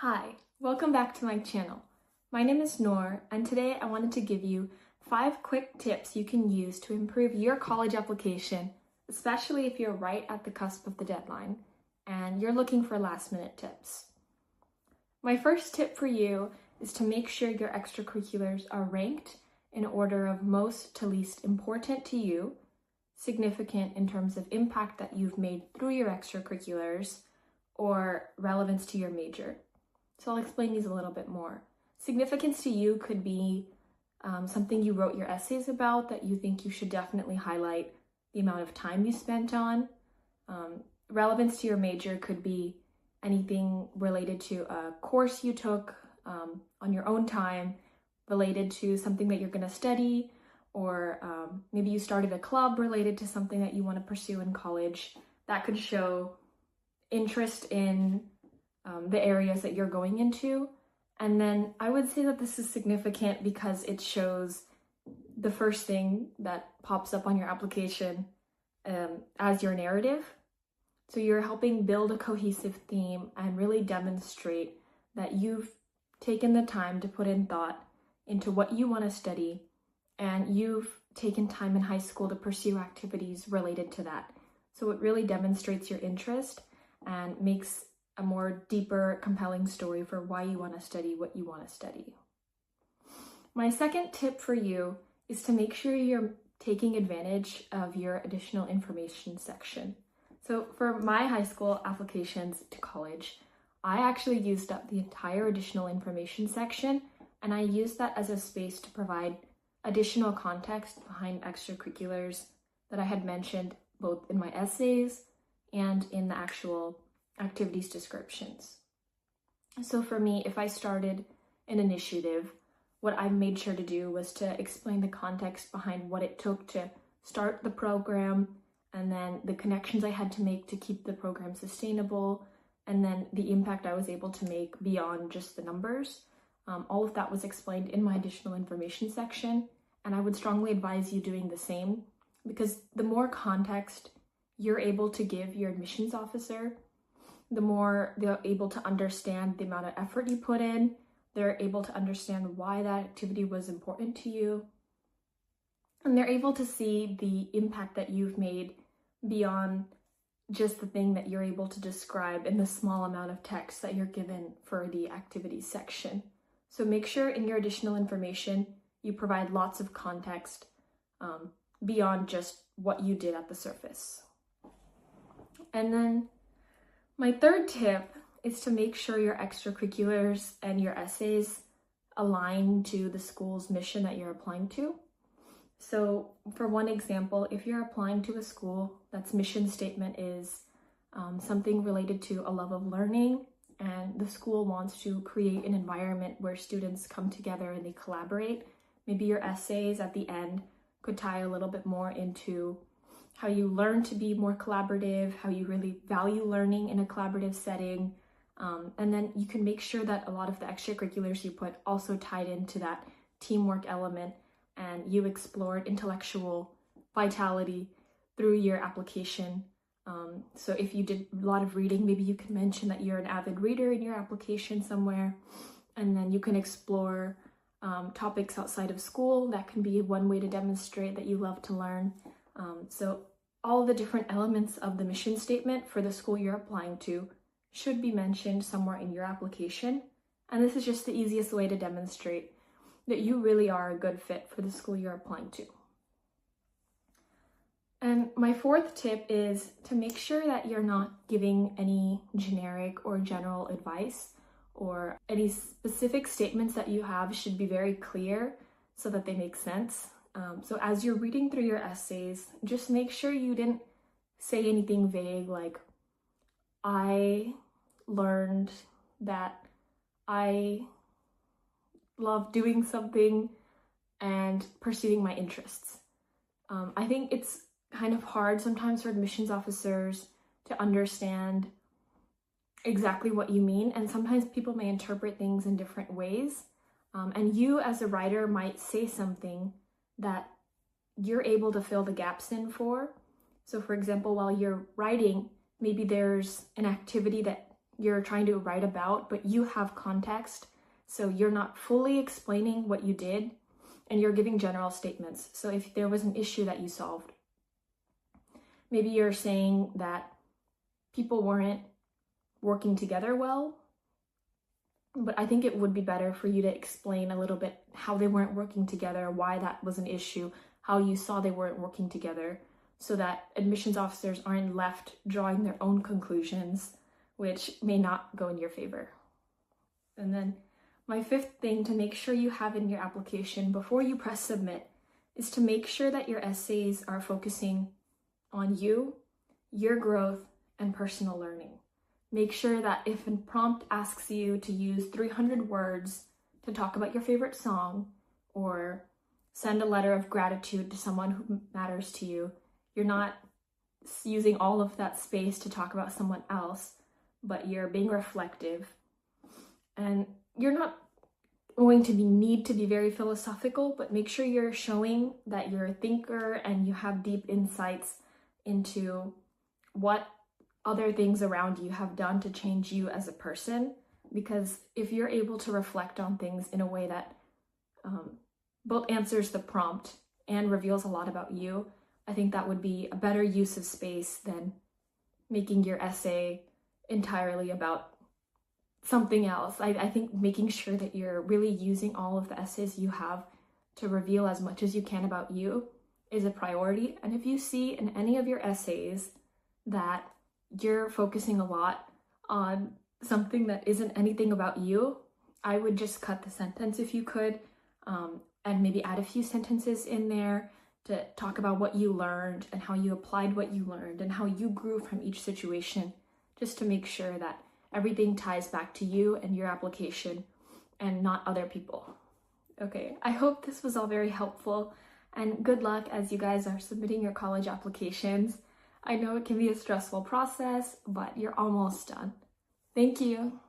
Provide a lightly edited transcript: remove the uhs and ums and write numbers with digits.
Hi, welcome back to my channel. My name is Noor, and today I wanted to give you 5 quick tips you can use to improve your college application, especially if you're right at the cusp of the deadline and you're looking for last-minute tips. My first tip for you is to make sure your extracurriculars are ranked in order of most to least important to you, significant in terms of impact that you've made through your extracurriculars, or relevance to your major. So I'll explain these a little bit more. Significance to you could be something you wrote your essays about that you think you should definitely highlight the amount of time you spent on. Relevance to your major could be anything related to a course you took on your own time, related to something that you're going to study, or maybe you started a club related to something that you want to pursue in college. That could show interest in the areas that you're going into. And then I would say that this is significant because it shows the first thing that pops up on your application as your narrative. So you're helping build a cohesive theme and really demonstrate that you've taken the time to put in thought into what you want to study, and you've taken time in high school to pursue activities related to that. So it really demonstrates your interest and makes a more deeper, compelling story for why you want to study what you want to study. My second tip for you is to make sure you're taking advantage of your additional information section. So for my high school applications to college, I actually used up the entire additional information section, and I used that as a space to provide additional context behind extracurriculars that I had mentioned both in my essays and in the actual activities descriptions. So for me, if I started an initiative, what I made sure to do was to explain the context behind what it took to start the program, and then the connections I had to make to keep the program sustainable, and then the impact I was able to make beyond just the numbers. All of that was explained in my additional information section, and I would strongly advise you doing the same, because the more context you're able to give your admissions officer, the more they're able to understand the amount of effort you put in. They're able to understand why that activity was important to you. And they're able to see the impact that you've made beyond just the thing that you're able to describe in the small amount of text that you're given for the activities section. So make sure in your additional information, you provide lots of context beyond just what you did at the surface. And then my third tip is to make sure your extracurriculars and your essays align to the school's mission that you're applying to. So for one example, if you're applying to a school that's mission statement is something related to a love of learning, and the school wants to create an environment where students come together and they collaborate, maybe your essays at the end could tie a little bit more into how you learn to be more collaborative, how you really value learning in a collaborative setting. And then you can make sure that a lot of the extracurriculars you put also tied into that teamwork element, and you explored intellectual vitality through your application. So if you did a lot of reading, maybe you can mention that you're an avid reader in your application somewhere, and then you can explore topics outside of school. That can be one way to demonstrate that you love to learn. So all the different elements of the mission statement for the school you're applying to should be mentioned somewhere in your application. And this is just the easiest way to demonstrate that you really are a good fit for the school you're applying to. And my fourth tip is to make sure that you're not giving any generic or general advice, or any specific statements that you have should be very clear so that they make sense. So as you're reading through your essays, just make sure you didn't say anything vague like, I learned that I love doing something and pursuing my interests. I think it's kind of hard sometimes for admissions officers to understand exactly what you mean, and sometimes people may interpret things in different ways. And you as a writer might say something that you're able to fill the gaps in for. So for example, while you're writing, maybe there's an activity that you're trying to write about, but you have context. So you're not fully explaining what you did, and you're giving general statements. So if there was an issue that you solved, maybe you're saying that people weren't working together well, but I think it would be better for you to explain a little bit how they weren't working together, why that was an issue, how you saw they weren't working together, so that admissions officers aren't left drawing their own conclusions, which may not go in your favor. And then my fifth thing to make sure you have in your application before you press submit is to make sure that your essays are focusing on you, your growth, and personal learning. Make sure that if a prompt asks you to use 300 words to talk about your favorite song or send a letter of gratitude to someone who matters to you, you're not using all of that space to talk about someone else, but you're being reflective. And you're not going to need to be very philosophical, but make sure you're showing that you're a thinker and you have deep insights into what other things around you have done to change you as a person. Because if you're able to reflect on things in a way that both answers the prompt and reveals a lot about you, I think that would be a better use of space than making your essay entirely about something else. I think making sure that you're really using all of the essays you have to reveal as much as you can about you is a priority. And if you see in any of your essays that you're focusing a lot on something that isn't anything about you, I would just cut the sentence if you could, and maybe add a few sentences in there to talk about what you learned and how you applied what you learned and how you grew from each situation, just to make sure that everything ties back to you and your application and not other people. Okay, I hope this was all very helpful, and good luck as you guys are submitting your college applications. I know it can be a stressful process, but you're almost done. Thank you.